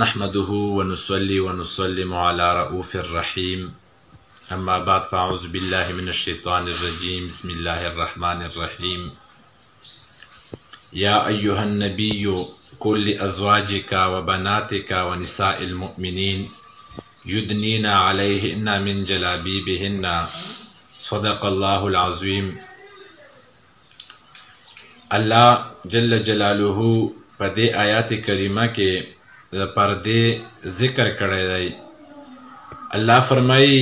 نحمده ونصلي ونسلم على رؤوف الرحيم أما بعد فأعوذ بالله من الشيطان الرجيم بسم الله الرحمن الرحيم يا أيها النبي قل لأزواجك وبناتك ونساء المؤمنين يدنين عليهن من جلابيبهن صدق الله العظيم. الله جل جلاله په دې آیات کریمه کې د پردې ذکر کړی دی. الله فرمایي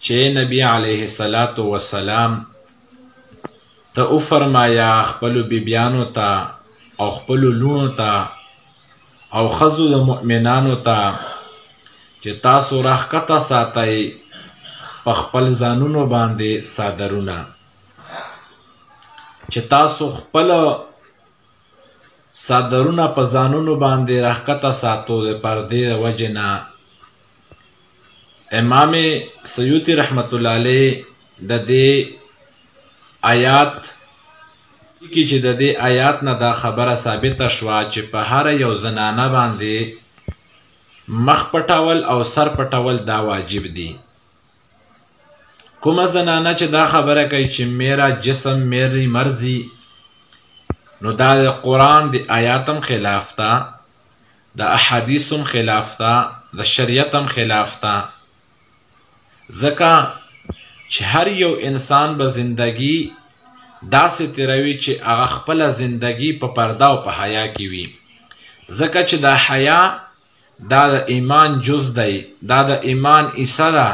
چې نبی علیه الصلاة والسلام ته او فرمایا خپلو بیبیانو ته او خپلو لونو ته او ښځو د مؤمنانو ته چې تاسو راښکته ساتئ په خپل ځانونو باندې څادرونه، چې تاسو خپل څادرونه په ځانونو باندې راښکته ساتو د پردې د وجې نه. امام سیوطي رحمت الله علیه د دې آیات کې چې د دې آیات نه دا خبره ثابته شوه چې په هر یو زنانه باندې مخ پټول او سر پټول دا واجب دي. کومه زنانه چې دا خبره کوي چې میرا جسم میری مرضی، نو دا د قرآن د آیاتم خلاف تا، د احادیثم خلاف تا، د شریعتم خلاف تا. ځکه چې هر یو انسان به زندگی داسې تیروي چې هغه خپله زندگی په پرده او په حیا کې وي. ځکه چې دا حیا دا د ایمان جز دی، دا د ایمان حصه ده.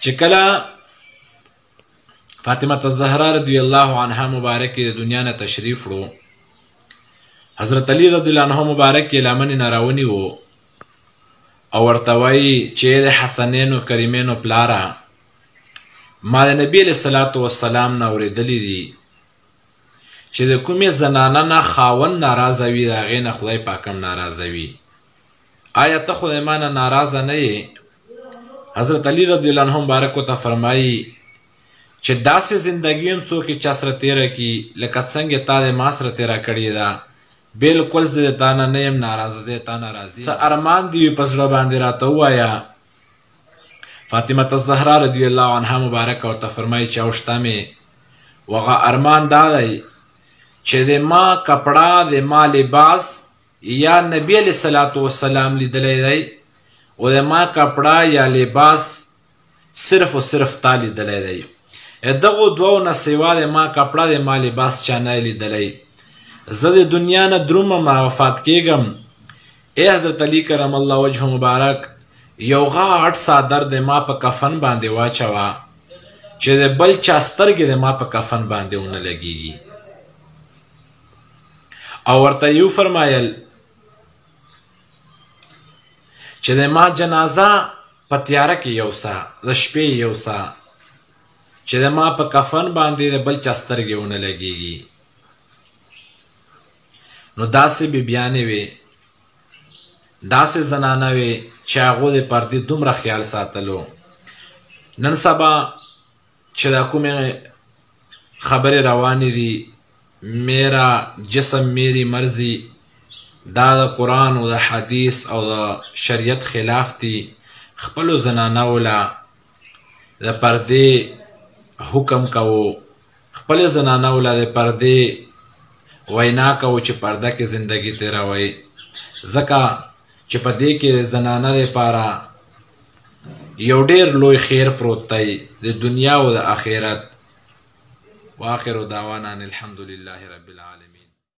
چې کله فاطمه الزهرا رضی الله عنها مبارک د دنیا نه تشریف وړو، حضرت علی رضی الله عنه مبارک یې لمنې نه راونیو او ورته وایي چې د حسنینو کریمینو پلاره، ما د نبی علیه الصلاة والسلام نه اورېدلی دي چې د کومې زنانه نه خاوند ناراضه وي د هغې نه خدای پاک هم ناراضه وي. آیا ته خدای ما نه ناراضه نه یې؟ حضرت علی رضی الله عنه مبارک ورته فرمایي چې داسې زندګي هم څوک چا سره تېره کړي لکه څنګه تا د ما سره تېره کړې ده، بلکل زه د تا نه نه یم ناراضه، زه تا نه راضي. څه ارمان دي په زړه باندې راته ووایه. فاطمه الزهرا رضی الله عنها مبارک ورته فرمایي چې اوشته مې وغه ارمان دا دی چې د ما کپړه د ما لباس یا نبی علیه الصلاة والسلام لیدلی دی او د ما کپړه یا لباس صرف و صرف تا لیدلی دی. دغو دوو نه سوا د ما کپړه د ما لباس چا نه لیدلی. زه د دنیا نه درومه ما وفات کېږم. ای حضرت علی کرم الله وجهه مبارک یو غاټ څادر د ما په کفن باندې واچوه چې د بل چا سترګې د ما په کفن باندې ونه لګېږي. او ورته یې وفرمایل چې د ما جنازه په تیاره کې یوسه، د شپې یوسه، چې د ما په کفن باندې د بل چا سترګې ونه لګېږي. نو داسې بیبیانې وې، داسې زنانه وې چې هغو د پردې دومره خیال ساتلو. نن سبا چې دا کومې خبرې روانې دي میرا جسم میری مرضی، دا د قرآن او د حدیث او د شریعت خلاف دي. خپلو زنانو له د پردې حکم کوو، خپلې زنانو له د پردې وینا کوو چې پرده کې زندگی تیروئ. ځکه چې په دې کې زنانه دپاره یو ډېر لوی خیر پروت دی د دنیا او د آخرت. واخر دعوانا الحمد لله رب العالمین.